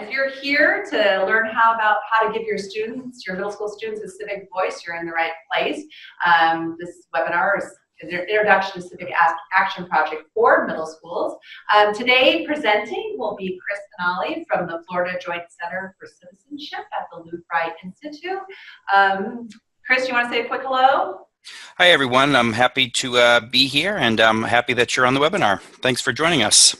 If you're here to learn how to give your students, your middle school students, a civic voice, you're in the right place. This webinar is an introduction to Civic Action Project for middle schools. Today presenting will be Chris Canali from the Florida Joint Center for Citizenship at the Lou Fry Institute. Chris, you want to say a quick hello? Hi, everyone. I'm happy to be here, and I'm happy that you're on the webinar. Thanks for joining us.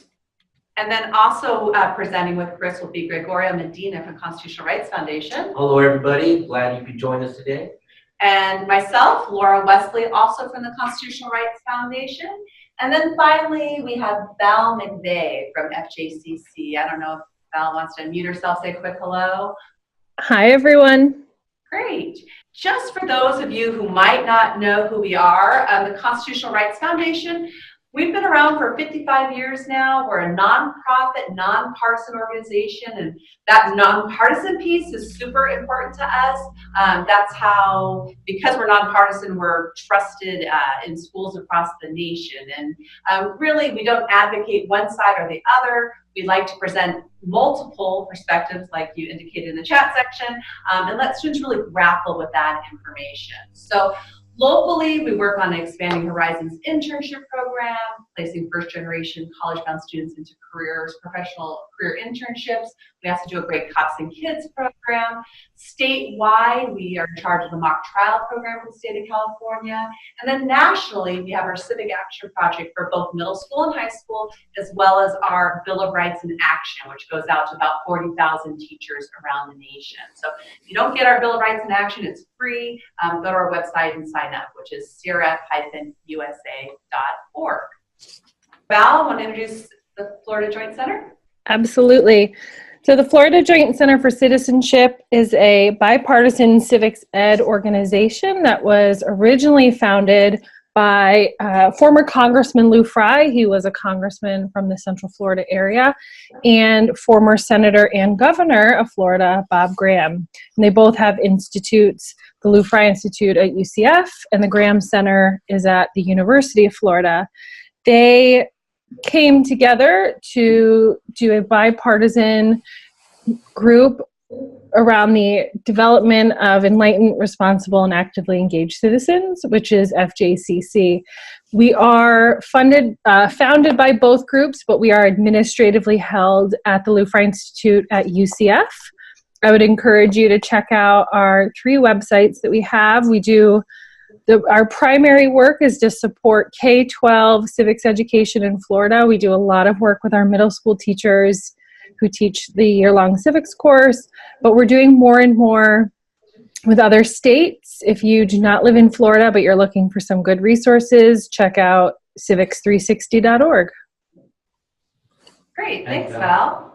And then also presenting with Chris will be Gregorio Medina from Constitutional Rights Foundation. Hello, everybody. Glad you could join us today. And myself, Laura Wesley, also from the Constitutional Rights Foundation. And then finally, we have Val McVeigh from FJCC. I don't know if Val wants to unmute herself, say a quick hello. Hi, everyone. Great. Just for those of you who might not know who we are, the Constitutional Rights Foundation, we've been around for 55 years now. We're a nonprofit, nonpartisan organization, and that nonpartisan piece is super important to us. That's how, because we're nonpartisan, we're trusted in schools across the nation. And really, we don't advocate one side or the other. We like to present multiple perspectives, like you indicated in the chat section, and let students really grapple with that information. So locally, we work on expanding Horizons internship program, placing first-generation college-bound students into professional career internships. We also do a great Cops and Kids program. Statewide, we are in charge of the mock trial program for the state of California. And then nationally, we have our Civic Action Project for both middle school and high school, as well as our Bill of Rights in Action, which goes out to about 40,000 teachers around the nation. So if you don't get our Bill of Rights in Action, it's free. Go to our website and sign up, which is crf-usa.org. Val, want to introduce the Florida Joint Center? Absolutely. So the Florida Joint Center for Citizenship is a bipartisan civics ed organization that was originally founded by former Congressman Lou Fry. He was a congressman from the Central Florida area, and former Senator and Governor of Florida, Bob Graham. And they both have institutes, the Lou Fry Institute at UCF, and the Graham Center is at the University of Florida. They came together to do a bipartisan group around the development of enlightened, responsible, and actively engaged citizens, which is FJCC. We are founded by both groups, but we are administratively held at the Lou Fry Institute at UCF. I would encourage you to check out our 3 websites that we have. Our primary work is to support K-12 civics education in Florida. We do a lot of work with our middle school teachers who teach the year-long civics course, but we're doing more and more with other states. If you do not live in Florida, but you're looking for some good resources, check out civics360.org. Great, thanks, Val.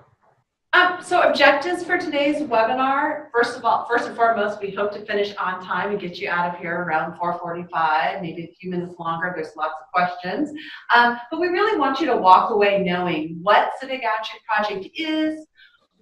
So objectives for today's webinar, first and foremost, we hope to finish on time and get you out of here around 4:45, maybe a few minutes longer. There's lots of questions. But we really want you to walk away knowing what Civic Action Project is,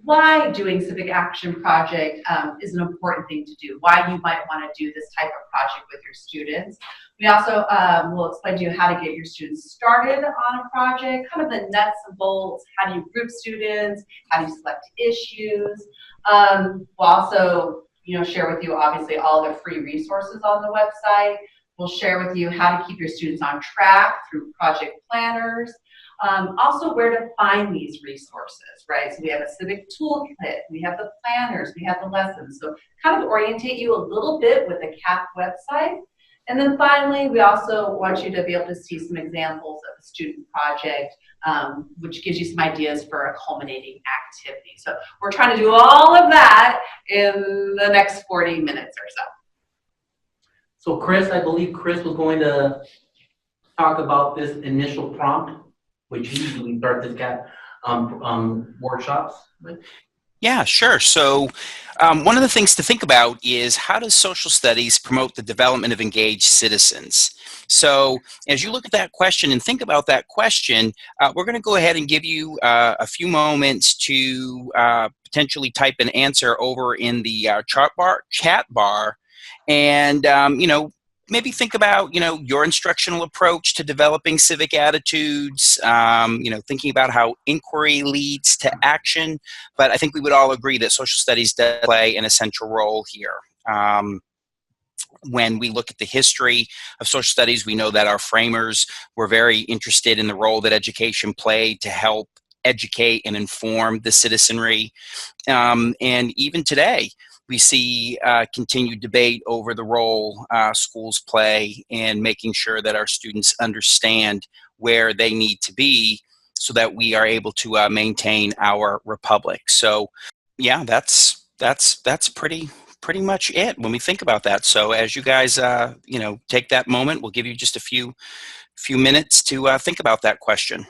why doing Civic Action Project is an important thing to do, why you might want to do this type of project with your students. We also will explain to you how to get your students started on a project, kind of the nuts and bolts, how do you group students, how do you select issues. We'll also share with you, obviously, all the free resources on the website. We'll share with you how to keep your students on track through project planners. Also where to find these resources, right? So we have a civic toolkit, we have the planners, we have the lessons. So kind of orientate you a little bit with the CAP website. And then finally, we also want you to be able to see some examples of a student project, which gives you some ideas for a culminating activity. So we're trying to do all of that in the next 40 minutes or so. So Chris, I believe Chris was going to talk about this initial prompt, which usually start this CAP workshops with. Yeah, sure. So one of the things to think about is, how does social studies promote the development of engaged citizens? So as you look at that question and think about that question, we're going to go ahead and give you a few moments to potentially type an answer over in the chat bar. And, maybe think about, your instructional approach to developing civic attitudes, thinking about how inquiry leads to action. But I think we would all agree that social studies does play an essential role here. When we look at the history of social studies, we know that our framers were very interested in the role that education played to help educate and inform the citizenry. And even today, we see continued debate over the role schools play in making sure that our students understand where they need to be so that we are able to maintain our republic. So, yeah, that's pretty much it when we think about that. So, as you guys, take that moment, we'll give you just a few minutes to think about that question.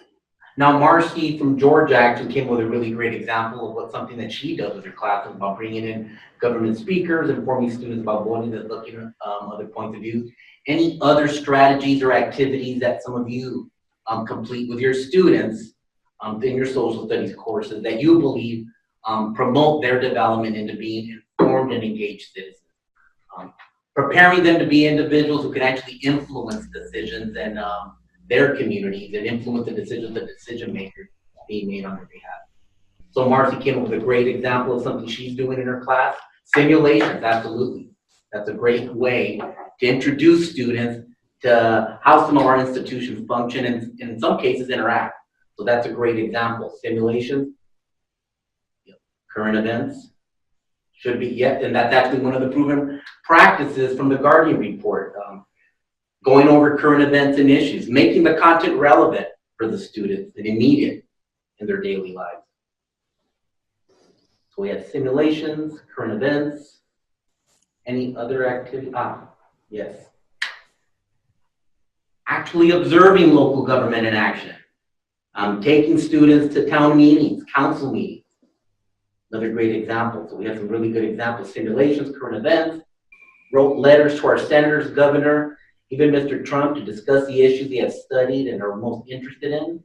Now, Marcy from Georgia actually came with a really great example of what something that she does with her class about bringing in government speakers, informing students about voting, and looking at other points of view. Any other strategies or activities that some of you complete with your students in your social studies courses that you believe promote their development into being informed and engaged citizens? Preparing them to be individuals who can actually influence decisions and their communities and influence the decisions of decision makers being made on their behalf. So Marcy came up with a great example of something she's doing in her class. Simulations, absolutely. That's a great way to introduce students to how some of our institutions function and in some cases interact. So that's a great example. Simulations, current events, should be, and that's actually one of the proven practices from the Guardian report. Going over current events and issues, making the content relevant for the students and immediate in their daily lives. So we have simulations, current events, any other activity? Yes. Actually observing local government in action. Taking students to town meetings, council meetings. Another great example. So we have some really good examples, simulations, current events, wrote letters to our senators, governor, even Mr. Trump to discuss the issues they have studied and are most interested in.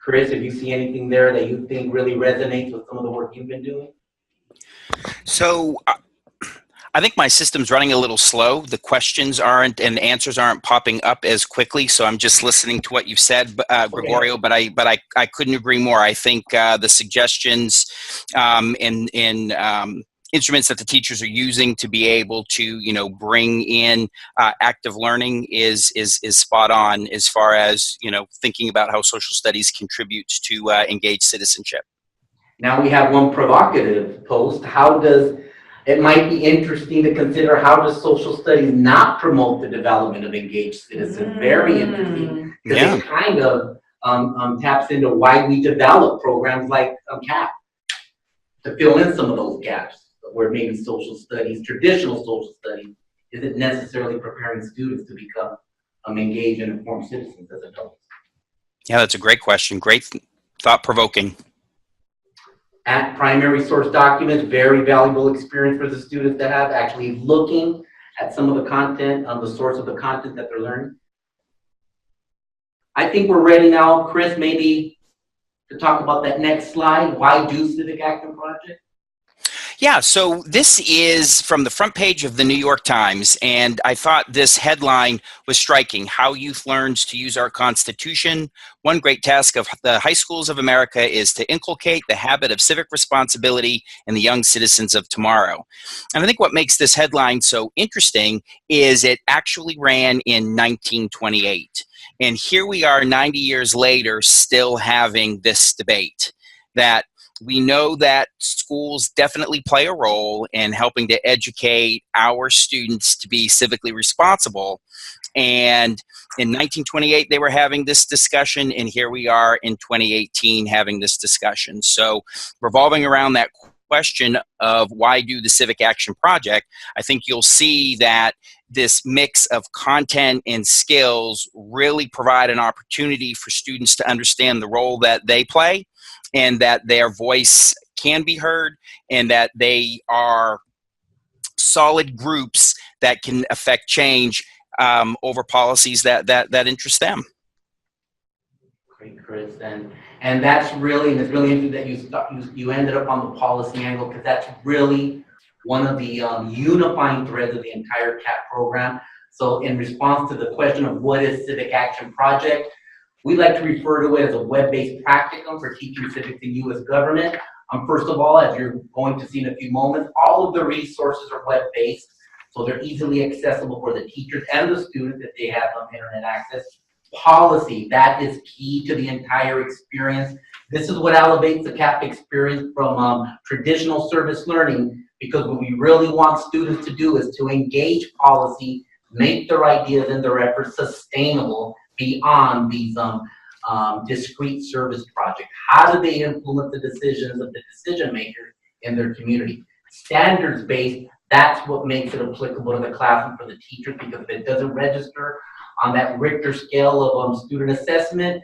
Chris, if you see anything there that you think really resonates with some of the work you've been doing? So I think my system's running a little slow. The questions aren't and the answers aren't popping up as quickly. So I'm just listening to what you've said, Gregorio. But I couldn't agree more. I think the suggestions in instruments that the teachers are using to be able to bring in active learning is spot on as far as thinking about how social studies contributes to engaged citizenship. Now we have one provocative post. It might be interesting to consider how does social studies not promote the development of engaged citizens? Very interesting, because it kind of taps into why we develop programs like CAP to fill in some of those gaps where maybe social studies, traditional social studies, isn't necessarily preparing students to become engaged and informed citizens as adults. Yeah, that's a great question. Great, thought-provoking. At primary source documents, very valuable experience for the students to have, actually looking at some of the content, the source of the content that they're learning. I think we're ready now, Chris, maybe to talk about that next slide. Why do Civic Action Project? Yeah, so this is from the front page of the New York Times, and I thought this headline was striking. How youth learns to use our Constitution. One great task of the high schools of America is to inculcate the habit of civic responsibility in the young citizens of tomorrow. And I think what makes this headline so interesting is it actually ran in 1928. And here we are 90 years later still having this debate that we know that schools definitely play a role in helping to educate our students to be civically responsible. And in 1928, they were having this discussion, and here we are in 2018 having this discussion. So revolving around that question of why do the Civic Action Project, I think you'll see that this mix of content and skills really provide an opportunity for students to understand the role that they play and that their voice can be heard and that they are solid groups that can affect change over policies that interest them. Great, Chris. And that's really, and it's really interesting that you ended up on the policy angle, because that's really one of the unifying threads of the entire CAP program. So in response to the question of what is Civic Action Project, we like to refer to it as a web-based practicum for teaching civics and U.S. government. First of all, as you're going to see in a few moments, all of the resources are web-based, so they're easily accessible for the teachers and the students if they have internet access. Policy, that is key to the entire experience. This is what elevates the CAP experience from traditional service learning, because what we really want students to do is to engage policy, make their ideas and their efforts sustainable beyond these discrete service projects. How do they influence the decisions of the decision makers in their community? Standards-based, that's what makes it applicable to the classroom for the teacher, because if it doesn't register on that Richter scale of student assessment,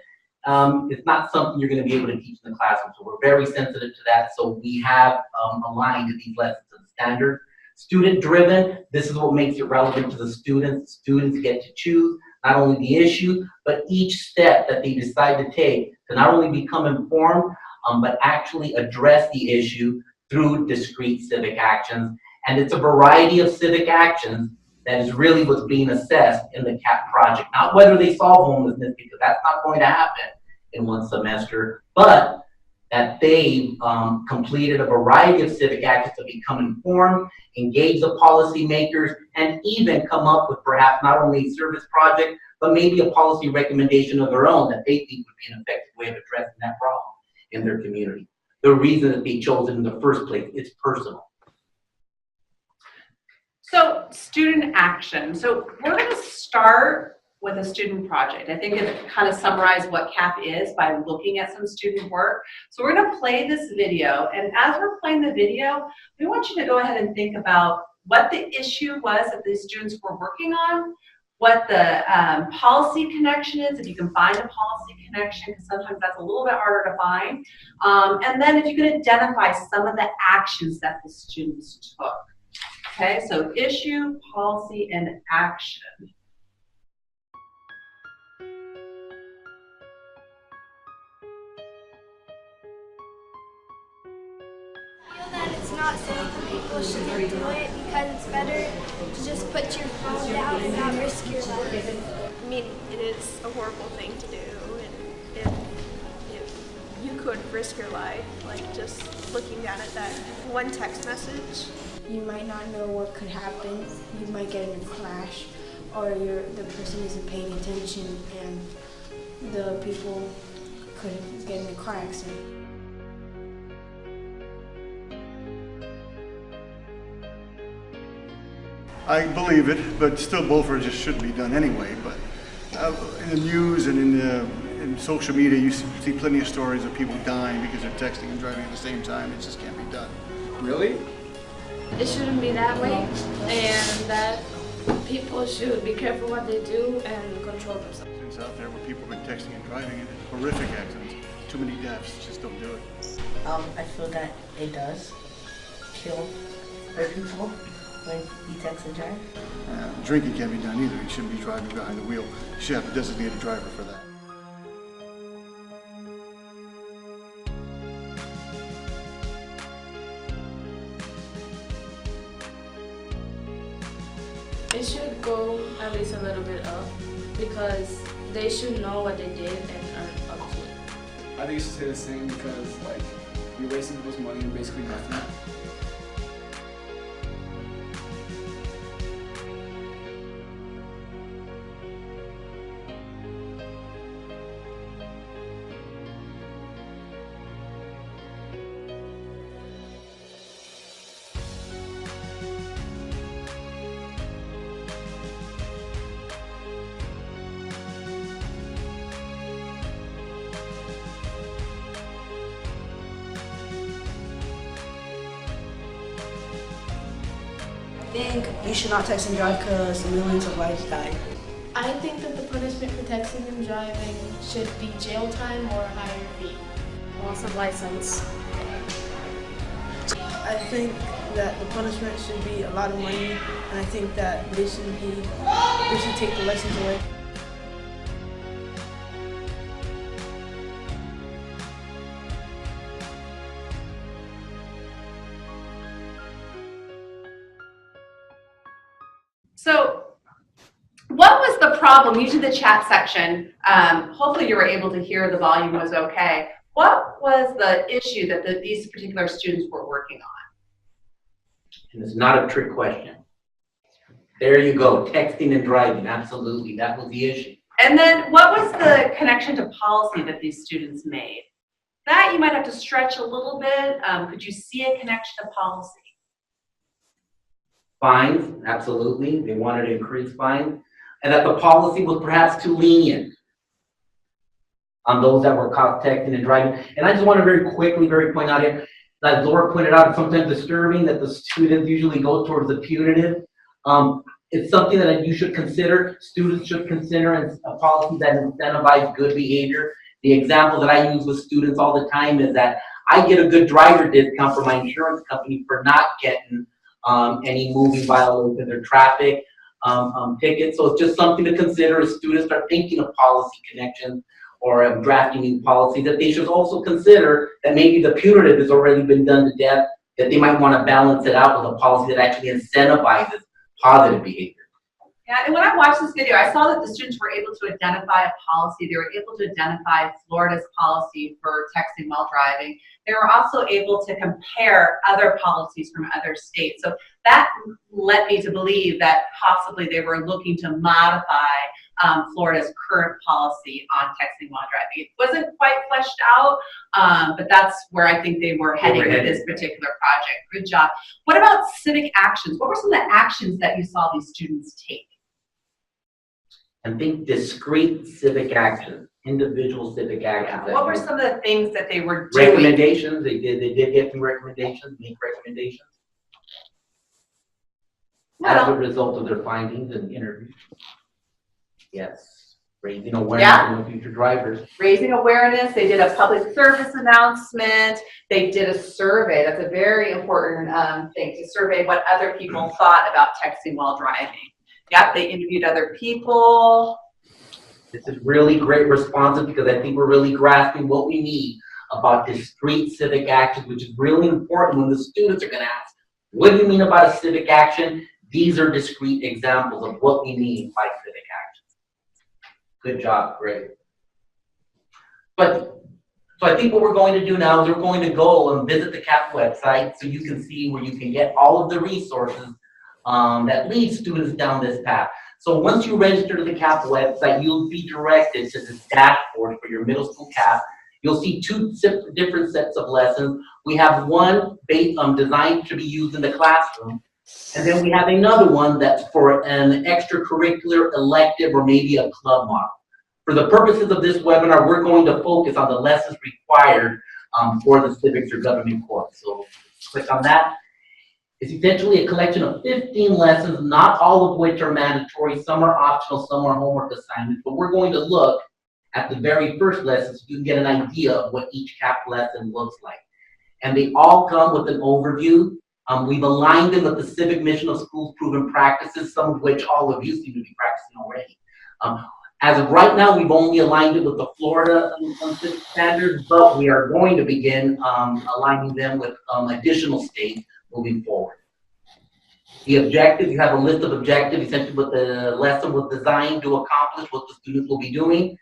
it's not something you're going to be able to teach in the classroom. So we're very sensitive to that. So we have aligned these lessons to the standards. Student driven, this is what makes it relevant to the students. Students get to choose not only the issue, but each step that they decide to take to not only become informed, but actually address the issue through discrete civic actions. And it's a variety of civic actions that is really what's being assessed in the CAP project. Not whether they solve homelessness, because that's not going to happen in one semester, but that they completed a variety of civic actions to become informed, engage the policymakers, and even come up with perhaps not only a service project, but maybe a policy recommendation of their own that they think would be an effective way of addressing that problem in their community. The reason that they chose it in the first place is personal. So student action. So we're going to start with a student project. I think it kind of summarized what CAP is by looking at some student work. So we're going to play this video, and as we're playing the video, we want you to go ahead and think about what the issue was that these students were working on, what the policy connection is, if you can find a policy connection, because sometimes that's a little bit harder to find, and then if you can identify some of the actions that the students took. Okay, so issue, policy, and action. I feel that it's not safe and people shouldn't do it because it's better to just put your phone down and not risk your life. I mean, it is a horrible thing to do, and if you could risk your life, like just looking down at that one text message. You might not know what could happen. You might get in a crash, or the person isn't paying attention, and the people could get in a car accident. I believe it, but still both just shouldn't be done anyway. But in the news and in social media, you see plenty of stories of people dying because they're texting and driving at the same time. It just can't be done. Really? It shouldn't be that way, and that people should be careful what they do and control themselves. It's out there where people have been texting and driving and horrific accidents. Too many deaths, just don't do it. I feel that it does kill other people when you text and drive. Drinking can't be done either. You shouldn't be driving behind the wheel. You should have a designated driver for that. It should go at least a little bit up because they should know what they did and earn up to it. I think it should stay the same because, like, you're wasting people's money and basically nothing. I think you should not text and drive because millions of lives died. I think that the punishment for texting and driving should be jail time or a higher fee. Loss of license. I think that the punishment should be a lot of money, and I think that they should take the license away. So what was the problem? Using the chat section, hopefully you were able to hear the volume was okay. What was the issue that these particular students were working on? And it's not a trick question. There you go, texting and driving, absolutely, that was the issue. And then what was the connection to policy that these students made? That you might have to stretch a little bit. Could you see a connection to policy? Fines, absolutely, they wanted to increase fines, and that the policy was perhaps too lenient on those that were caught texting and driving. And I just want to very quickly point out here, that Laura pointed out, it's sometimes disturbing that the students usually go towards the punitive. It's something that you should consider, students should consider, and a policy that incentivizes good behavior. The example that I use with students all the time is that I get a good driver discount from my insurance company for not getting any moving violations or traffic tickets. So it's just something to consider as students start thinking of policy connections or drafting new policy, that they should also consider that maybe the punitive has already been done to death, that they might want to balance it out with a policy that actually incentivizes positive behavior. Yeah, and when I watched this video, I saw that the students were able to identify a policy. They were able to identify Florida's policy for texting while driving. They were also able to compare other policies from other states. So that led me to believe that possibly they were looking to modify Florida's current policy on texting while driving. It wasn't quite fleshed out, but that's where I think they were heading with this particular project. Good job. What about civic actions? What were some of the actions that you saw these students take? And think discrete civic actions, individual civic actions. What were some of the things that they were doing? Recommendations, they did get some recommendations, make recommendations. As a result of their findings and interviews. Yes, raising awareness of future drivers. Raising awareness, they did a public service announcement, they did a survey. That's a very important thing, to survey what other people thought about texting while driving. Yep, they interviewed other people. This is really great responses, because I think we're really grasping what we need about discrete civic actions, which is really important when the students are going to ask, what do you mean about a civic action? These are discrete examples of what we mean by civic actions. Good job, great. So I think what we're going to do now is we're going to go and visit the CAP website so you can see where you can get all of the resources that lead students down this path. So once you register to the CAP website, you'll be directed to this dashboard for your middle school CAP. You'll see two different sets of lessons. We have one based designed to be used in the classroom, and then we have another one that's for an extracurricular, elective, or maybe a club model. For the purposes of this webinar, we're going to focus on the lessons required for the civics or government course. So click on that. It's essentially a collection of 15 lessons, not all of which are mandatory. Some are optional, some are homework assignments, but we're going to look at the very first lesson so you can get an idea of what each CAP lesson looks like. And they all come with an overview. We've aligned them with the civic mission of schools proven practices, some of which all of you seem to be practicing already. As of right now, we've only aligned it with the Florida civic standards, but we are going to begin aligning them with additional states moving forward. The objective, you have a list of objectives, essentially what the lesson was designed to accomplish, what the students will be doing.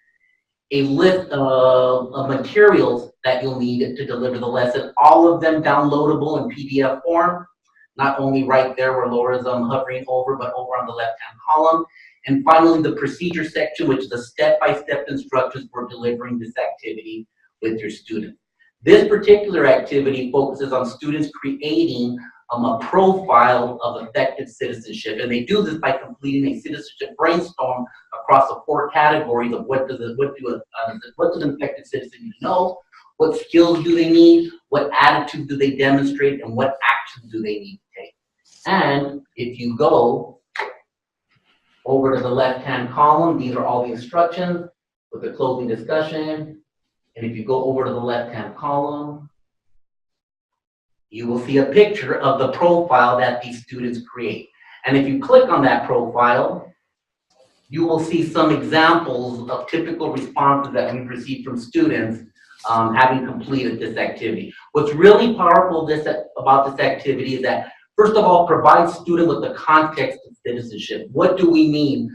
A list of materials that you'll need to deliver the lesson, all of them downloadable in PDF form, not only right there where Laura's hovering over, but over on the left-hand column. And finally, the procedure section, which is the step-by-step instructions for delivering this activity with your students. This particular activity focuses on students creating a profile of effective citizenship, and they do this by completing a citizenship brainstorm across the 4 categories of what does an effective citizen need to know, what skills do they need, what attitude do they demonstrate, and what actions do they need to take. And if you go over to the left-hand column, these are all the instructions with the closing discussion. And if you go over to the left-hand column, you will see a picture of the profile that these students create. And if you click on that profile, you will see some examples of typical responses that we've received from students having completed this activity. What's really powerful about this activity is that First of all, provide students with the context of citizenship. What do we mean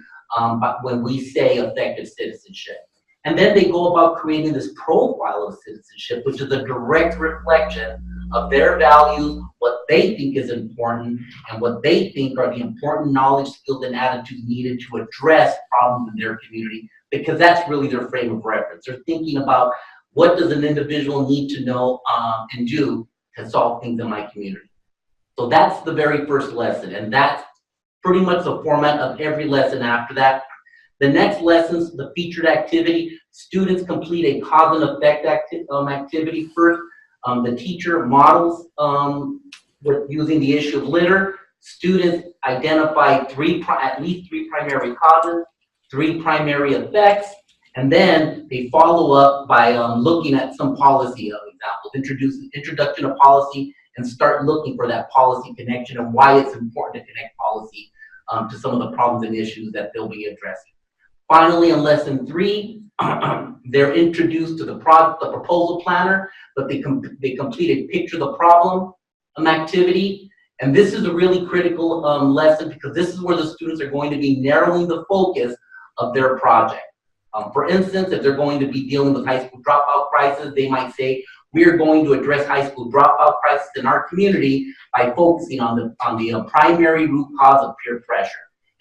when we say effective citizenship? And then they go about creating this profile of citizenship, which is a direct reflection of their values, what they think is important, and what they think are the important knowledge, skills, and attitudes needed to address problems in their community, because that's really their frame of reference. They're thinking about what does an individual need to know and do to solve things in my community. So that's the very first lesson, and that's pretty much the format of every lesson after that. The next lessons, the featured activity, students complete a cause and effect activity first. The teacher models with using the issue of litter. Students identify at least three primary causes, 3 primary effects, and then they follow up by looking at some policy examples, introduction of policy, and start looking for that policy connection and why it's important to connect policy to some of the problems and issues that they'll be addressing. Finally, in lesson 3, they're introduced to the proposal planner, but they complete a picture the problem activity. And this is a really critical lesson, because this is where the students are going to be narrowing the focus of their project. For instance, if they're going to be dealing with high school dropout crisis, they might say, we are going to address high school dropout crisis in our community by focusing on the primary root cause of peer pressure.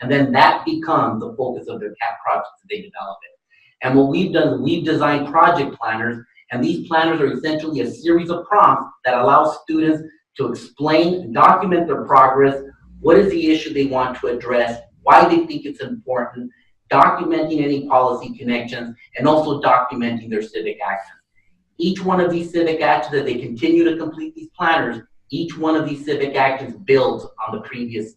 And then that becomes the focus of their CAP projects as they develop it. And what we've done is we've designed project planners, and these planners are essentially a series of prompts that allow students to explain and document their progress, what is the issue they want to address, why they think it's important, documenting any policy connections, and also documenting their civic actions. Each one of these civic actions, as they continue to complete these planners, each one of these civic actions builds on the previous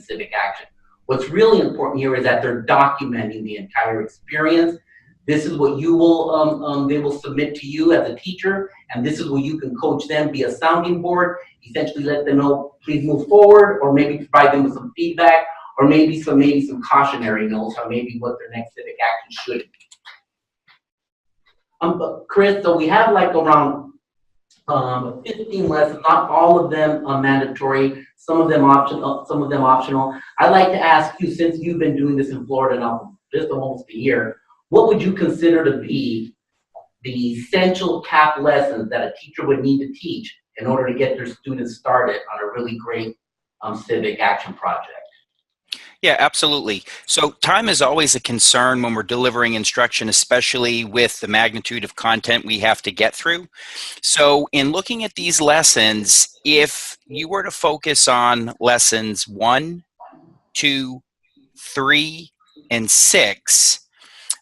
civic action. What's really important here is that they're documenting the entire experience. This is what you will, they will submit to you as a teacher, and this is where you can coach them, be a sounding board, essentially let them know, please move forward, or maybe provide them with some feedback, or maybe some cautionary notes on maybe what their next civic action should be. But Chris, so we have like around 15 lessons, not all of them mandatory, some of them optional. I'd like to ask you, since you've been doing this in Florida now for just almost a year, what would you consider to be the essential CAP lessons that a teacher would need to teach in order to get their students started on a really great civic action project? Yeah, absolutely. So time is always a concern when we're delivering instruction, especially with the magnitude of content we have to get through. So in looking at these lessons, if you were to focus on lessons 1, 2, 3, and 6,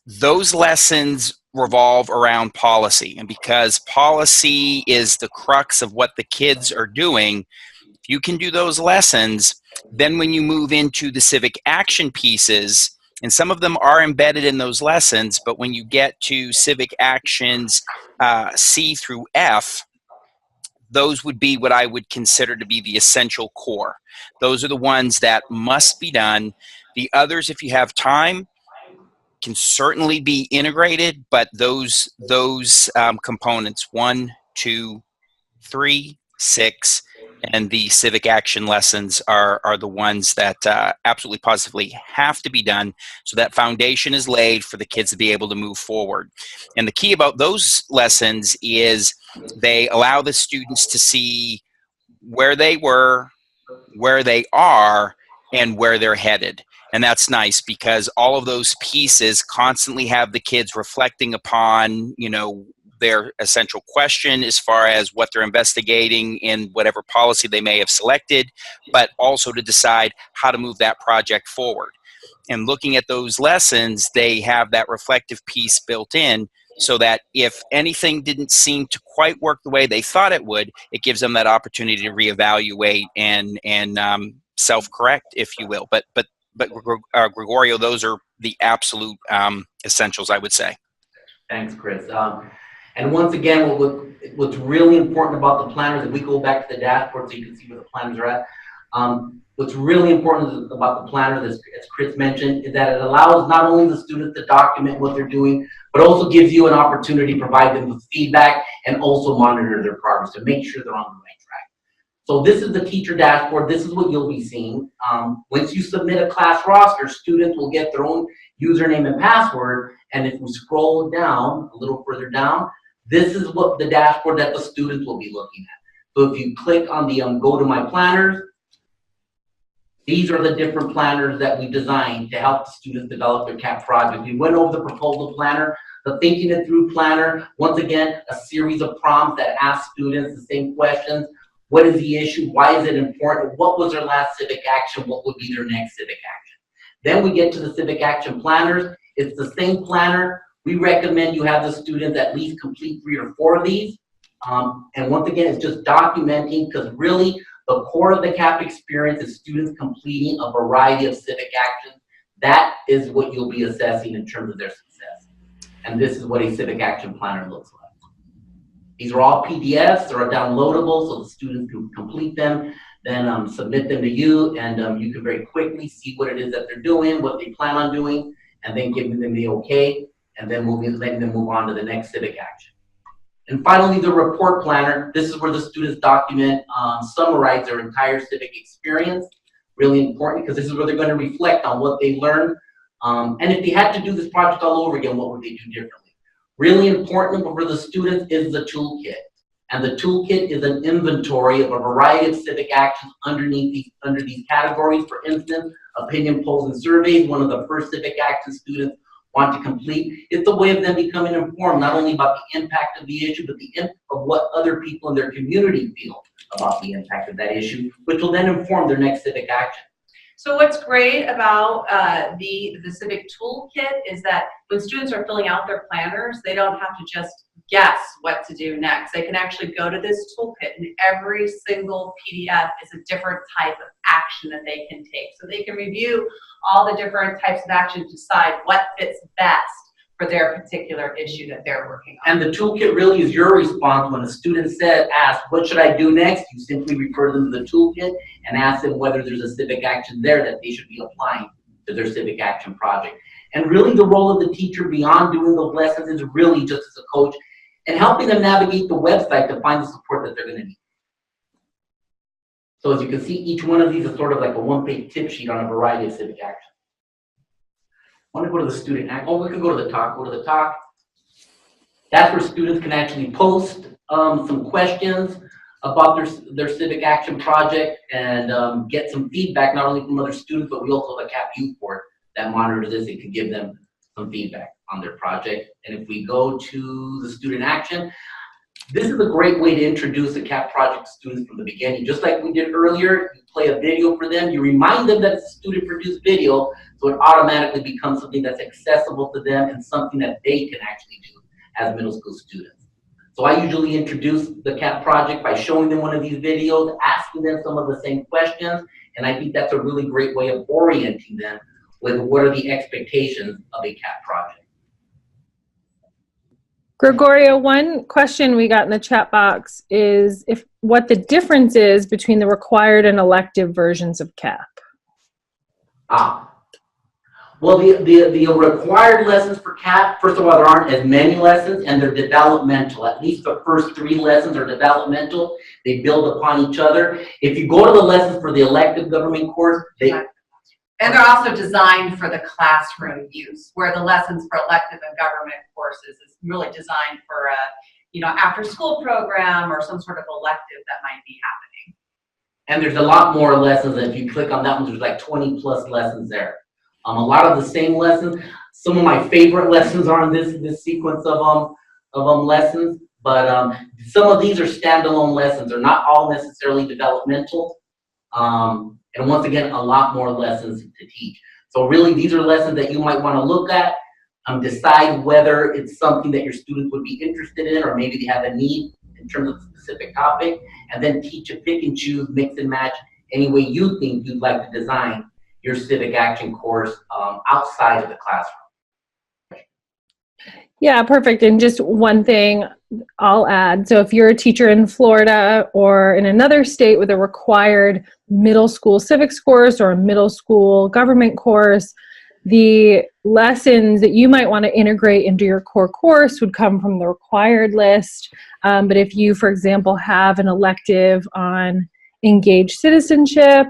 those lessons revolve around policy. And because policy is the crux of what the kids are doing, if you can do those lessons, then when you move into the civic action pieces, and some of them are embedded in those lessons, but when you get to civic actions C through F, those would be what I would consider to be the essential core. Those are the ones that must be done. The others, if you have time, can certainly be integrated, but those components, 1, 2, 3, 6, and the civic action lessons are the ones that absolutely positively have to be done, so that foundation is laid for the kids to be able to move forward. And the key about those lessons is they allow the students to see where they were, where they are, and where they're headed. And that's nice, because all of those pieces constantly have the kids reflecting upon, their essential question as far as what they're investigating in whatever policy they may have selected, but also to decide how to move that project forward. And looking at those lessons, they have that reflective piece built in, so that if anything didn't seem to quite work the way they thought it would, it gives them that opportunity to reevaluate and self-correct, if you will. But Gregorio, those are the absolute essentials, I would say. Thanks, Chris. And once again, what's really important about the planners, if we go back to the dashboard so you can see where the planners are at, what's really important about the planner, as Chris mentioned, is that it allows not only the students to document what they're doing, but also gives you an opportunity to provide them with feedback and also monitor their progress to make sure they're on the right track. So this is the teacher dashboard. This is what you'll be seeing. Once you submit a class roster, students will get their own username and password. And if we scroll down, a little further down, this is what the dashboard that the students will be looking at. So if you click on the go to my planners, these are the different planners that we designed to help the students develop their CAP project. We went over the proposal planner, the thinking it through planner. Once again, a series of prompts that ask students the same questions. What is the issue? Why is it important? What was their last civic action? What would be their next civic action? Then we get to the civic action planners. It's the same planner. We recommend you have the students at least complete 3 or 4 of these. And once again, it's just documenting, because really the core of the CAP experience is students completing a variety of civic actions. That is what you'll be assessing in terms of their success. And this is what a civic action planner looks like. These are all PDFs, they're downloadable, so the students can complete them, then submit them to you, and you can very quickly see what it is that they're doing, what they plan on doing, and then giving them the okay, and then letting them move on to the next civic action. And finally, the report planner. This is where the students document, summarize their entire civic experience. Really important, because this is where they're going to reflect on what they learned. And if they had to do this project all over again, what would they do differently? Really important for the students is the toolkit. And the toolkit is an inventory of a variety of civic actions under these categories. For instance, opinion polls and surveys, one of the first civic actions students want to complete. It's a way of them becoming informed, not only about the impact of the issue, but the impact of what other people in their community feel about the impact of that issue, which will then inform their next civic action. So what's great about the Civic Toolkit is that when students are filling out their planners, they don't have to just guess what to do next. They can actually go to this toolkit, and every single PDF is a different type of action that they can take. So they can review all the different types of actions, decide what fits best for their particular issue that they're working on. And the toolkit really is your response when a student asks, what should I do next? You simply refer them to the toolkit and ask them whether there's a civic action there that they should be applying to their civic action project. And really the role of the teacher beyond doing those lessons is really just as a coach and helping them navigate the website to find the support that they're going to need. So as you can see, each one of these is sort of like a one-page tip sheet on a variety of civic actions. I want to go to the student act. Oh, we can go to the talk. Go to the talk. That's where students can actually post some questions about their civic action project and get some feedback, not only from other students, but we also have a CAP youth board that monitors this. It can give them some feedback on their project. And if we go to the student action, this is a great way to introduce a CAP project to students from the beginning. Just like we did earlier, you play a video for them, you remind them that it's a student-produced video, so it automatically becomes something that's accessible to them and something that they can actually do as middle school students. So I usually introduce the CAP project by showing them one of these videos, asking them some of the same questions, and I think that's a really great way of orienting them with what are the expectations of a CAP project. Gregorio, one question we got in the chat box is what the difference is between the required and elective versions of CAP. Well, the required lessons for CAP, first of all, there aren't as many lessons, and they're developmental. At least the first 3 lessons are developmental. They build upon each other. If you go to the lessons for the elective government course, and they're also designed for the classroom use, where the lessons for elective and government courses is really designed for a, after school program or some sort of elective that might be happening. And there's a lot more lessons, and if you click on that one, there's like 20 plus lessons there. A lot of the same lessons. Some of my favorite lessons are in this sequence of lessons, but some of these are standalone lessons. They're not all necessarily developmental. And once again, a lot more lessons to teach. So really, these are lessons that you might want to look at, decide whether it's something that your students would be interested in, or maybe they have a need in terms of a specific topic, and then teach a pick and choose, mix and match any way you think you'd like to design your civic action course outside of the classroom. Yeah, perfect. And just one thing I'll add. So if you're a teacher in Florida or in another state with a required middle school civics course or a middle school government course, the lessons that you might want to integrate into your core course would come from the required list. But if you, for example, have an elective on engaged citizenship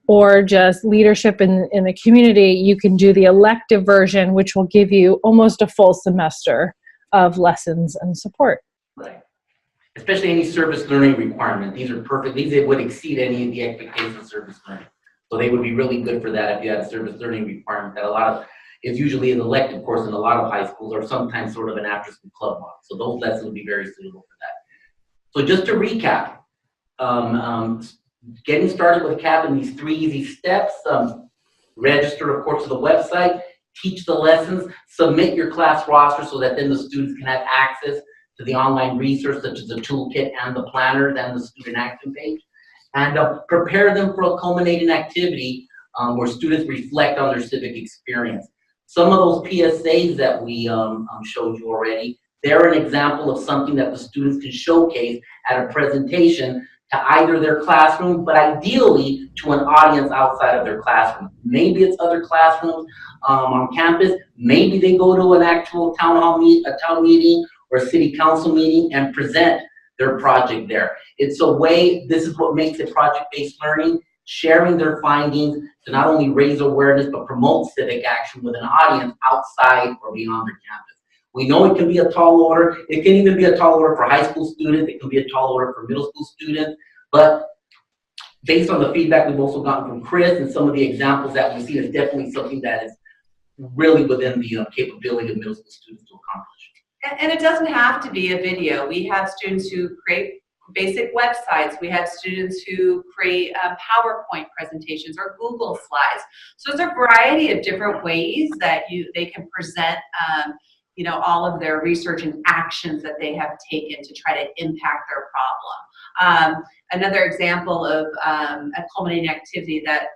or just leadership in the community, you can do the elective version, which will give you almost a full semester of lessons and support. Right. Especially any service learning requirement. These are perfect. These would exceed any of the expectations of service learning. So they would be really good for that if you had a service learning requirement that a lot of, it's usually an elective course in a lot of high schools or sometimes sort of an after-school club model. So those lessons would be very suitable for that. So just to recap, getting started with CAP in these 3 easy steps, register, of course, to the website, teach the lessons, submit your class roster so that then the students can have access to the online resource such as the toolkit and the planners and the student action page, and prepare them for a culminating activity where students reflect on their civic experience. Some of those PSAs that we showed you already, they're an example of something that the students can showcase at a presentation to either their classroom, but ideally to an audience outside of their classroom. Maybe it's other classrooms on campus. Maybe they go to an actual town meeting or a city council meeting and present their project there. It's a way, this is what makes it project-based learning, sharing their findings to not only raise awareness, but promote civic action with an audience outside or beyond their campus. We know it can be a tall order. It can even be a tall order for high school students. It can be a tall order for middle school students. But based on the feedback we've also gotten from Chris and some of the examples that we've seen, it's definitely something that is really within the capability of middle school students to accomplish. And it doesn't have to be a video. We have students who create basic websites. We have students who create PowerPoint presentations or Google Slides. So there's a variety of different ways that they can present you know, all of their research and actions that they have taken to try to impact their problem. Another example of a culminating activity that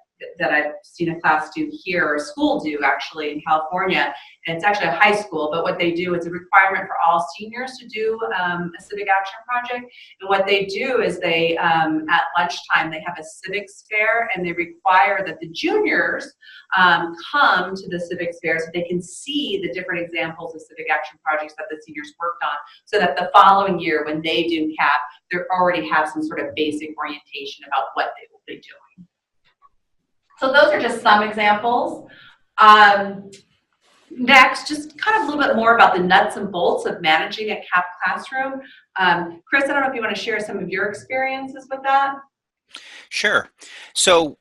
I've seen a class do here, or a school do actually in California, and it's actually a high school, but what they do is a requirement for all seniors to do a civic action project. And what they do is they, at lunchtime, they have a civics fair, and they require that the juniors come to the civics fair so they can see the different examples of civic action projects that the seniors worked on, so that the following year when they do CAP, they already have some sort of basic orientation about what they will be doing. So those are just some examples. Next, just kind of a little bit more about the nuts and bolts of managing a CAP classroom. Chris, I don't know if you want to share some of your experiences with that. Sure. So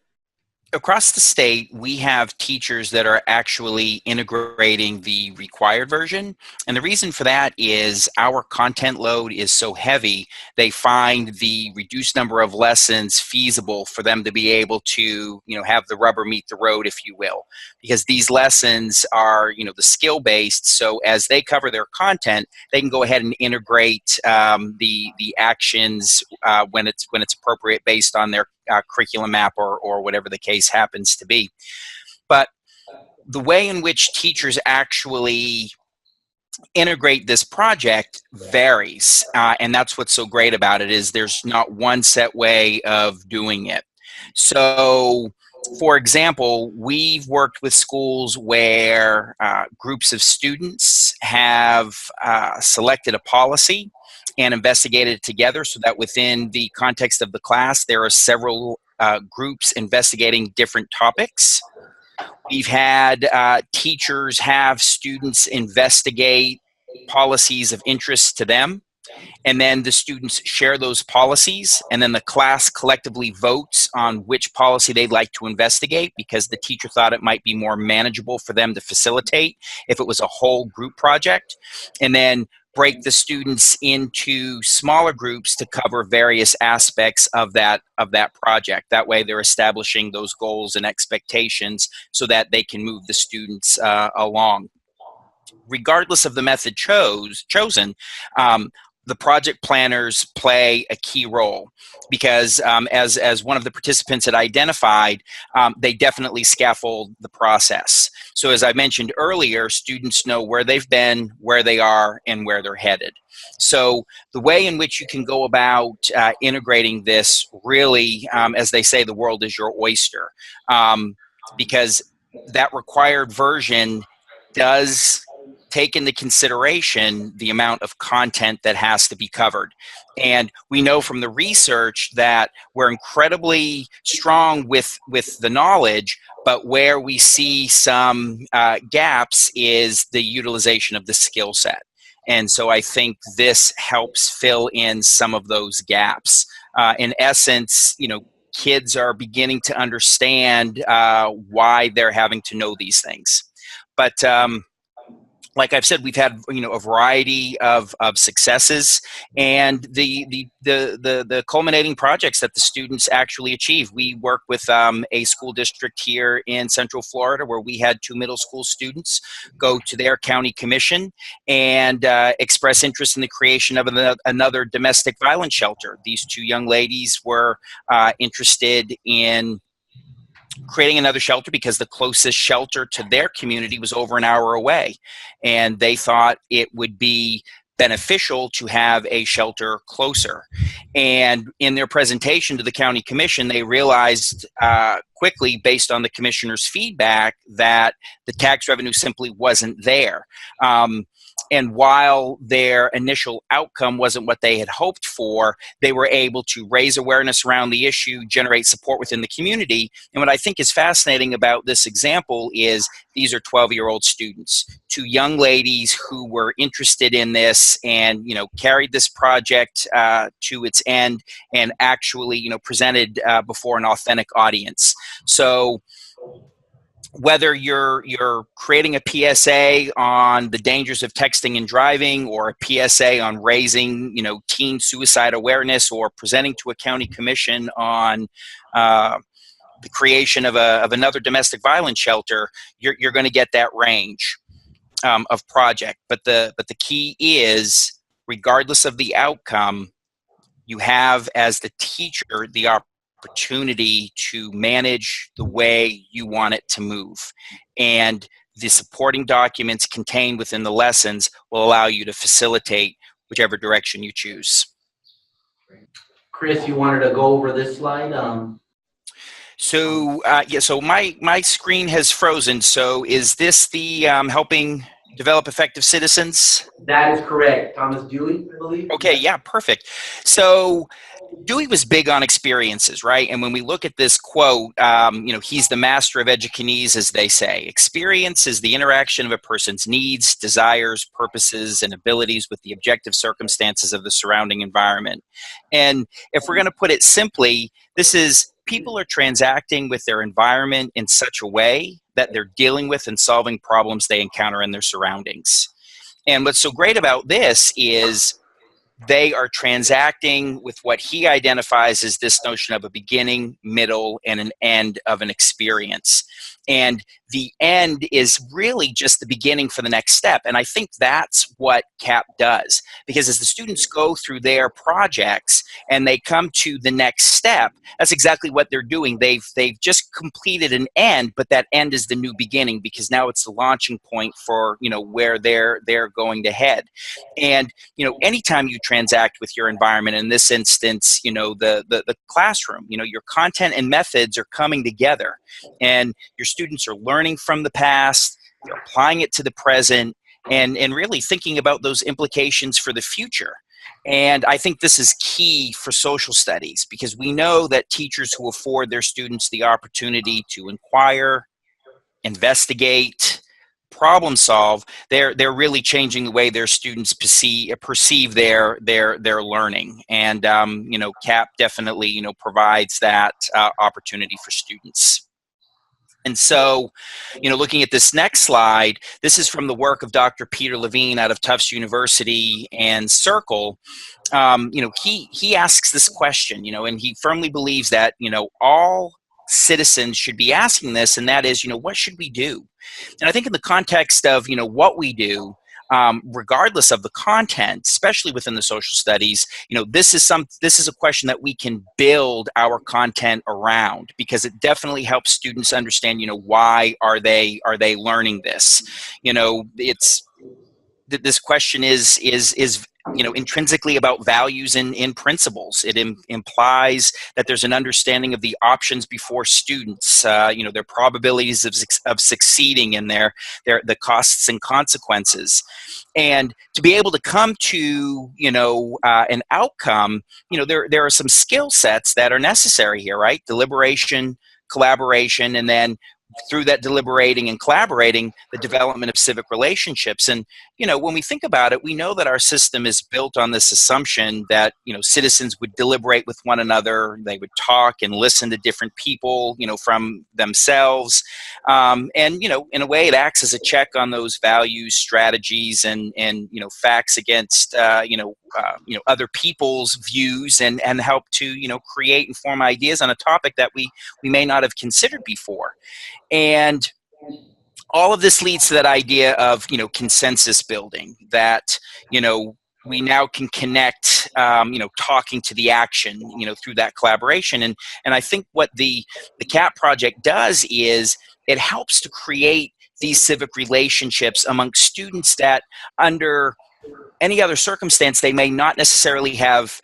across the state, we have teachers that are actually integrating the required version. And the reason for that is our content load is so heavy, they find the reduced number of lessons feasible for them to be able to, you know, have the rubber meet the road, if you will. Because these lessons are, you know, the skill-based, so as they cover their content, they can go ahead and integrate the actions when it's appropriate based on their curriculum map or whatever the case happens to be. But the way in which teachers actually integrate this project varies, and that's what's so great about it, is there's not one set way of doing it. So for example, we've worked with schools where groups of students have selected a policy and investigated it together, so that within the context of the class, there are several groups investigating different topics. We've had teachers have students investigate policies of interest to them, and then the students share those policies, and then the class collectively votes on which policy they'd like to investigate, because the teacher thought it might be more manageable for them to facilitate if it was a whole group project, and then break the students into smaller groups to cover various aspects of that project. That way they're establishing those goals and expectations so that they can move the students along. Regardless of the method chosen, the project planners play a key role, because as one of the participants had identified, they definitely scaffold the process. So as I mentioned earlier, students know where they've been, where they are, and where they're headed. So the way in which you can go about integrating this, really, as they say, the world is your oyster, because that required version does take into consideration the amount of content that has to be covered. And we know from the research that we're incredibly strong with the knowledge, but where we see some gaps is the utilization of the skill set. And so I think this helps fill in some of those gaps. In essence, kids are beginning to understand why they're having to know these things. But like I've said, we've had a variety of successes, and the culminating projects that the students actually achieve. We work with a school district here in Central Florida where we had 2 middle school students go to their county commission and express interest in the creation of another domestic violence shelter. These 2 young ladies were interested in creating another shelter because the closest shelter to their community was over an hour away, and they thought it would be beneficial to have a shelter closer. And in their presentation to the county commission, they realized quickly, based on the commissioner's feedback, that the tax revenue simply wasn't there. And while their initial outcome wasn't what they had hoped for, they were able to raise awareness around the issue, generate support within the community. And what I think is fascinating about this example is these are 12-year-old students, 2 young ladies who were interested in this and, carried this project to its end and actually, presented before an authentic audience. So whether you're creating a PSA on the dangers of texting and driving, or a PSA on raising, teen suicide awareness, or presenting to a county commission on the creation of another domestic violence shelter, you're going to get that range of project. But the key is, regardless of the outcome, you have as the teacher the opportunity to manage the way you want it to move. And the supporting documents contained within the lessons will allow you to facilitate whichever direction you choose. Chris, you wanted to go over this slide? So my screen has frozen. So is this the helping develop effective citizens? That is correct. Thomas Dewey, I believe. Okay, yeah, perfect. So Dewey was big on experiences, right? And when we look at this quote, he's the master of educanese, as they say. Experience is the interaction of a person's needs, desires, purposes, and abilities with the objective circumstances of the surrounding environment. And if we're going to put it simply, this is people are transacting with their environment in such a way that they're dealing with and solving problems they encounter in their surroundings. And what's so great about this is they are transacting with what he identifies as this notion of a beginning, middle, and an end of an experience. And the end is really just the beginning for the next step. And I think that's what CAP does. Because as the students go through their projects and they come to the next step, that's exactly what they're doing. They've just completed an end, but that end is the new beginning, because now it's the launching point for, where they're going to head. And, anytime you transact with your environment, in this instance, the classroom, your content and methods are coming together, and your students are learning from the past, they're applying it to the present, and really thinking about those implications for the future. And I think this is key for social studies, because we know that teachers who afford their students the opportunity to inquire, investigate, problem solve, they're really changing the way their students perceive their learning. And CAP definitely provides that opportunity for students. And so, looking at this next slide, this is from the work of Dr. Peter Levine out of Tufts University and Circle. He asks this question, and he firmly believes that, all citizens should be asking this, and that is, what should we do? And I think in the context of, what we do, regardless of the content, especially within the social studies, this is a question that we can build our content around, because it definitely helps students understand, why are they learning this? This question is intrinsically about values and principles. It implies that there's an understanding of the options before students, their probabilities of succeeding and the costs and consequences. And to be able to come to, an outcome, there are some skill sets that are necessary here, right? Deliberation, collaboration, and then through that deliberating and collaborating, the development of civic relationships. And, when we think about it, we know that our system is built on this assumption that, citizens would deliberate with one another, they would talk and listen to different people, from themselves. And, in a way it acts as a check on those values, strategies, and facts against, other people's views and help to, create and form ideas on a topic that we may not have considered before. And all of this leads to that idea of, consensus building, that, we now can connect, talking to the action, through that collaboration. And I think what the CAP project does is it helps to create these civic relationships amongst students that under any other circumstance, they may not necessarily have,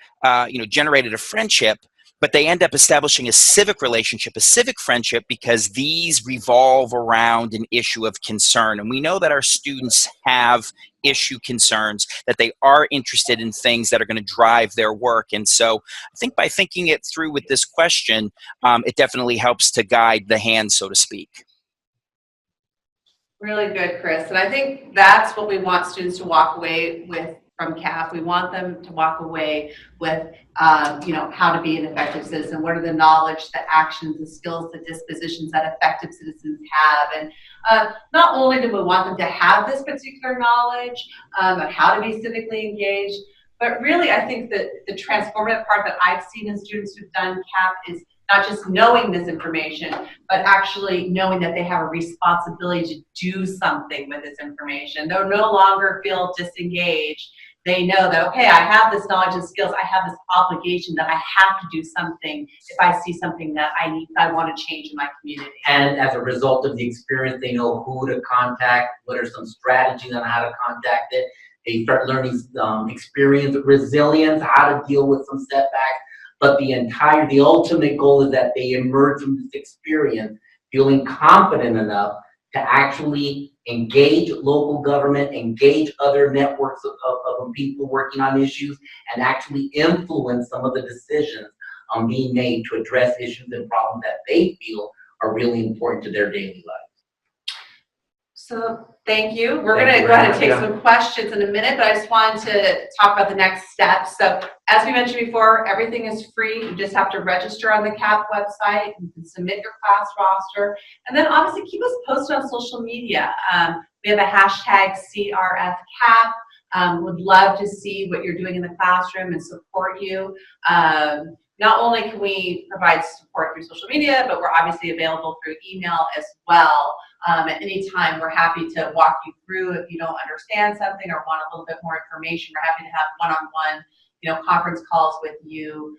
generated a friendship, but they end up establishing a civic relationship, a civic friendship, because these revolve around an issue of concern. And we know that our students have issue concerns, that they are interested in things that are going to drive their work. And so I think by thinking it through with this question, it definitely helps to guide the hand, so to speak. Really good, Chris. And I think that's what we want students to walk away with from CAP. We want them to walk away with, how to be an effective citizen. What are the knowledge, the actions, the skills, the dispositions that effective citizens have? And not only do we want them to have this particular knowledge of how to be civically engaged, but really I think that the transformative part that I've seen in students who've done CAP is not just knowing this information, but actually knowing that they have a responsibility to do something with this information. They'll no longer feel disengaged. They know that, okay, I have this knowledge and skills, I have this obligation that I have to do something if I see something that I want to change in my community. And as a result of the experience, they know who to contact, what are some strategies on how to contact it. They start learning experience, resilience, how to deal with some setbacks. But the ultimate goal is that they emerge from this experience feeling confident enough to actually engage local government, engage other networks of people working on issues, and actually influence some of the decisions being made to address issues and problems that they feel are really important to their daily lives. So thank you. We're going to go ahead and take some questions in a minute, but I just wanted to talk about the next steps. So as we mentioned before, everything is free. You just have to register on the CAP website. You can submit your class roster. And then obviously keep us posted on social media. We have a hashtag CRFCAP. Would love to see what you're doing in the classroom and support you. Not only can we provide support through social media, but we're obviously available through email as well. At any time, we're happy to walk you through if you don't understand something or want a little bit more information. We're happy to have one-on-one, conference calls with you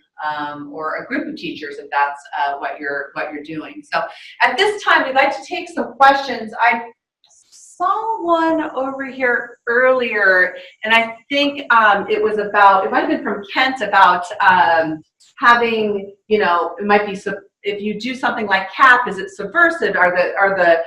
or a group of teachers if that's what you're doing. So at this time, we'd like to take some questions. I saw one over here earlier, and I think it might have been from Kent about having, it might be, if you do something like CAP, is it subversive? Are the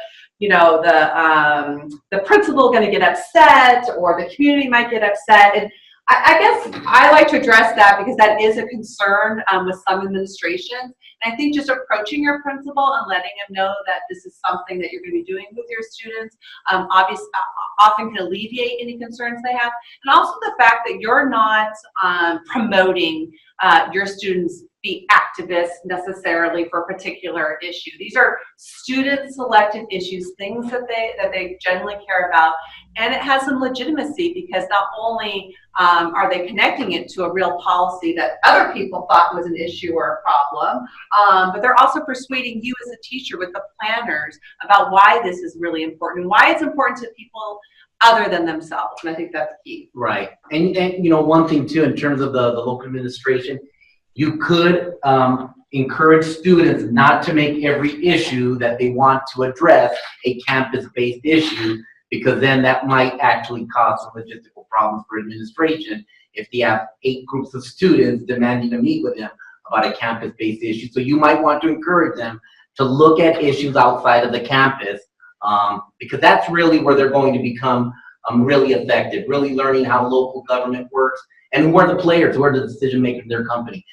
principal going to get upset, or the community might get upset? And I guess I like to address that because that is a concern with some administrations. And I think just approaching your principal and letting them know that this is something that you're going to be doing with your students often can alleviate any concerns they have. And also the fact that you're not promoting your students be activists necessarily for a particular issue. These are student-selected issues, things that they generally care about, and it has some legitimacy because not only are they connecting it to a real policy that other people thought was an issue or a problem, but they're also persuading you as a teacher with the planners about why this is really important and why it's important to people other than themselves. And I think that's key. Right. And one thing too, in terms of the local administration, you could encourage students not to make every issue that they want to address a campus-based issue, because then that might actually cause some logistical problems for administration if they have 8 groups of students demanding to meet with them about a campus-based issue. So you might want to encourage them to look at issues outside of the campus, because that's really where they're going to become really effective, really learning how local government works and who are the players, who are the decision makers in their company.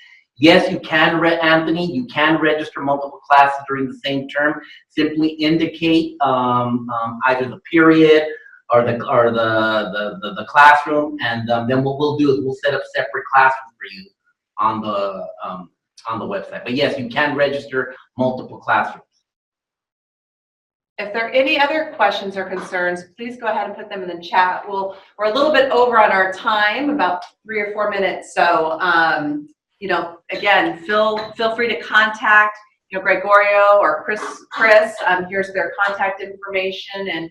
Yes, you can, Anthony, you can register multiple classes during the same term. Simply indicate either the period or the classroom, and then what we'll do is we'll set up separate classrooms for you on the website. But yes, you can register multiple classrooms. If there are any other questions or concerns, please go ahead and put them in the chat. We're a little bit over on our time, about 3 or 4 minutes. So, you know, again, feel free to contact, you know, Gregorio or Chris. Here's their contact information, and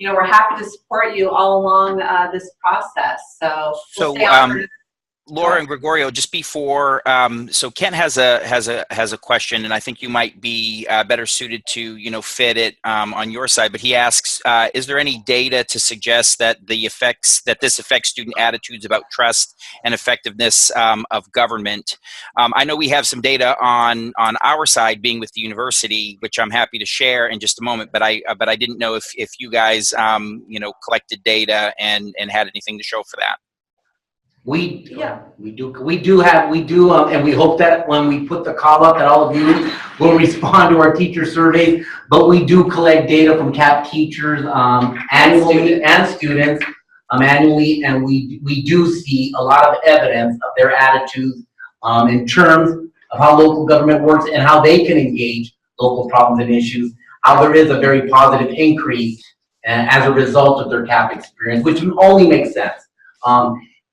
you know, we're happy to support you all along this process. So, we'll stay on for Laura and Gregorio, just before, so Ken has a question, and I think you might be better suited to, you know, fit it on your side. But he asks, is there any data to suggest that this affects student attitudes about trust and effectiveness of government? I know we have some data on our side, being with the university, which I'm happy to share in just a moment. But I didn't know if you guys, you know, collected data and had anything to show for that. We do, and we hope that when we put the call up that all of you will respond to our teacher surveys. But we do collect data from CAP teachers annually and students annually, and we do see a lot of evidence of their attitudes in terms of how local government works and how they can engage local problems and issues. How there is a very positive increase as a result of their CAP experience, which only makes sense.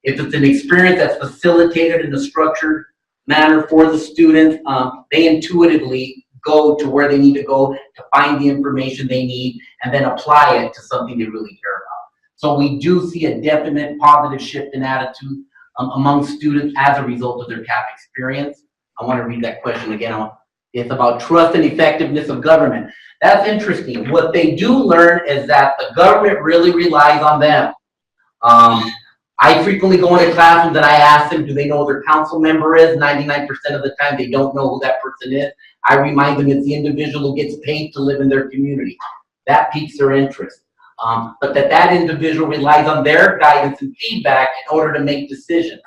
If it's an experience that's facilitated in a structured manner for the students, they intuitively go to where they need to go to find the information they need and then apply it to something they really care about. So we do see a definite positive shift in attitude among students as a result of their CAP experience. I want to read that question again. It's about trust and effectiveness of government. That's interesting. What they do learn is that the government really relies on them. I frequently go into classrooms and I ask them, do they know who their council member is? 99% of the time, they don't know who that person is. I remind them it's the individual who gets paid to live in their community. That piques their interest. But that individual relies on their guidance and feedback in order to make decisions.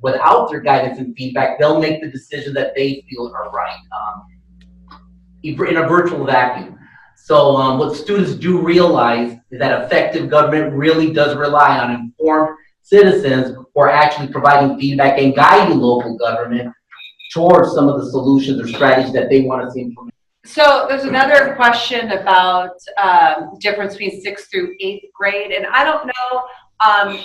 Without their guidance and feedback, they'll make the decisions that they feel are right in a virtual vacuum. So what students do realize is that effective government really does rely on informed citizens who are actually providing feedback and guiding local government towards some of the solutions or strategies that they want to see implemented. So there's another question about difference between 6th through 8th grade, and I don't know,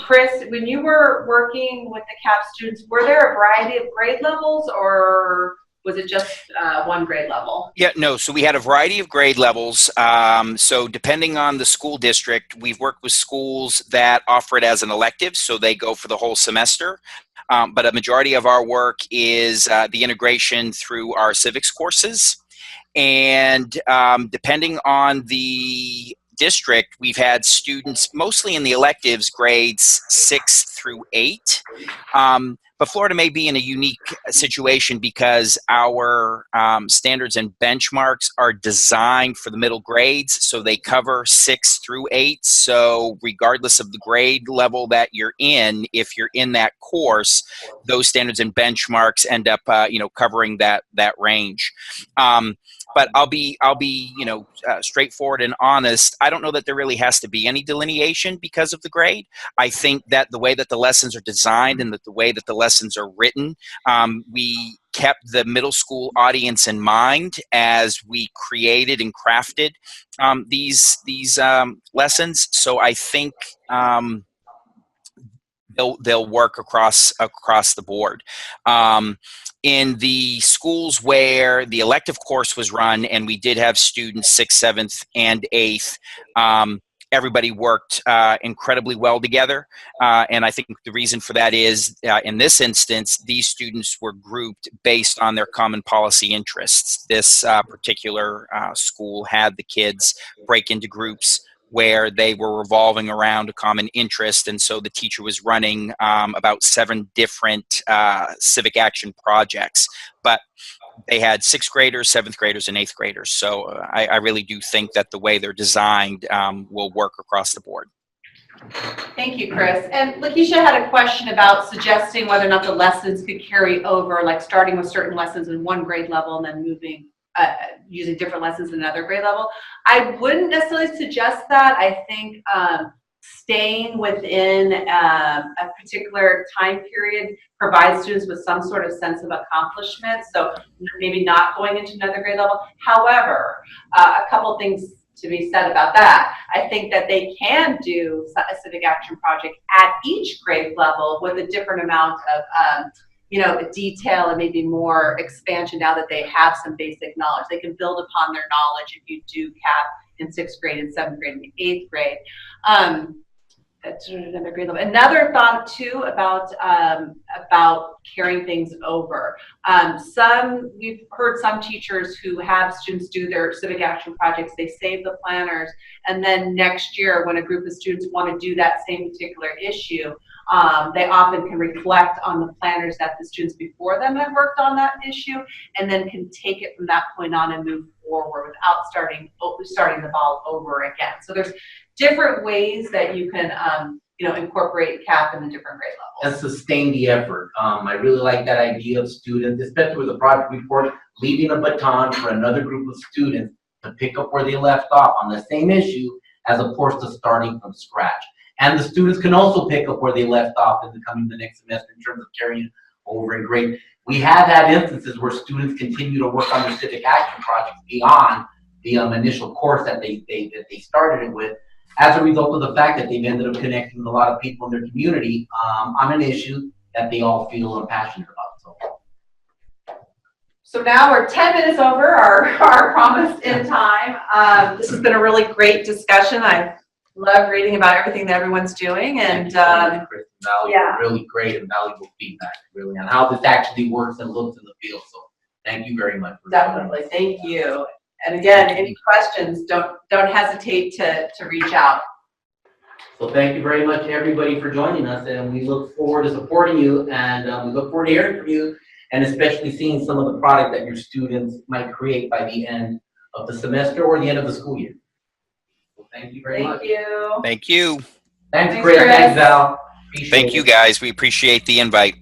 Chris, when you were working with the CAP students, were there a variety of grade levels, or was it just one grade level? Yeah, no. So we had a variety of grade levels. So depending on the school district, we've worked with schools that offer it as an elective, so they go for the whole semester. But a majority of our work is the integration through our civics courses. And depending on the district, we've had students mostly in the electives grades 6 through 8. But Florida may be in a unique situation because our standards and benchmarks are designed for the middle grades, so they cover 6 through 8. So regardless of the grade level that you're in, if you're in that course, those standards and benchmarks end up, you know, covering that range. But I'll be you know, straightforward and honest. I don't know that there really has to be any delineation because of the grade. I think that the way that the lessons are designed and that the way that the lessons are written, we kept the middle school audience in mind as we created and crafted these lessons. So I think they'll work across the board. In the schools where the elective course was run and we did have students 6th, 7th, and 8th, everybody worked incredibly well together. And I think the reason for that is, in this instance, these students were grouped based on their common policy interests. This particular school had the kids break into groups where they were revolving around a common interest. And so the teacher was running about 7 different civic action projects. But they had 6th graders, 7th graders, and 8th graders. So I really do think that the way they're designed will work across the board. Thank you, Chris. And Lakeisha had a question about suggesting whether or not the lessons could carry over, like starting with certain lessons in one grade level and then moving, using different lessons in another grade level. I wouldn't necessarily suggest that. I think staying within a particular time period provides students with some sort of sense of accomplishment. So maybe not going into another grade level. However, a couple things to be said about that. I think that they can do a civic action project at each grade level with a different amount of detail and maybe more expansion now that they have some basic knowledge. They can build upon their knowledge if you do CAP in 6th grade and 7th grade and 8th grade. That's another grade level. Another thought too about carrying things over. We've heard some teachers who have students do their civic action projects, they save the planners, and then next year when a group of students want to do that same particular issue, they often can reflect on the planners that the students before them have worked on that issue, and then can take it from that point on and move forward without starting the ball over again. So there's different ways that you can incorporate CAP in the different grade levels. And sustain the effort. I really like that idea of students, especially with the project report, leaving a baton for another group of students to pick up where they left off on the same issue, as opposed to starting from scratch. And the students can also pick up where they left off in the next semester in terms of carrying over in grade. We have had instances where students continue to work on their civic action projects beyond the initial course that they started it with, as a result of the fact that they've ended up connecting with a lot of people in their community on an issue that they all feel passionate about. So now we're 10 minutes over our promised end time. This has been a really great discussion. I love reading about everything that everyone's doing, and really great and valuable feedback, really, on how this actually works and looks in the field. So thank you very much. Definitely, thank you. And again, any questions, don't hesitate to reach out. So thank you very much, everybody, for joining us, and we look forward to supporting you, and we look forward to hearing from you, and especially seeing some of the product that your students might create by the end of the semester or the end of the school year. So thank you very much. Thank you. Thank you. Thanks, Chris. Thanks, Val. Thank you, guys. We appreciate the invite.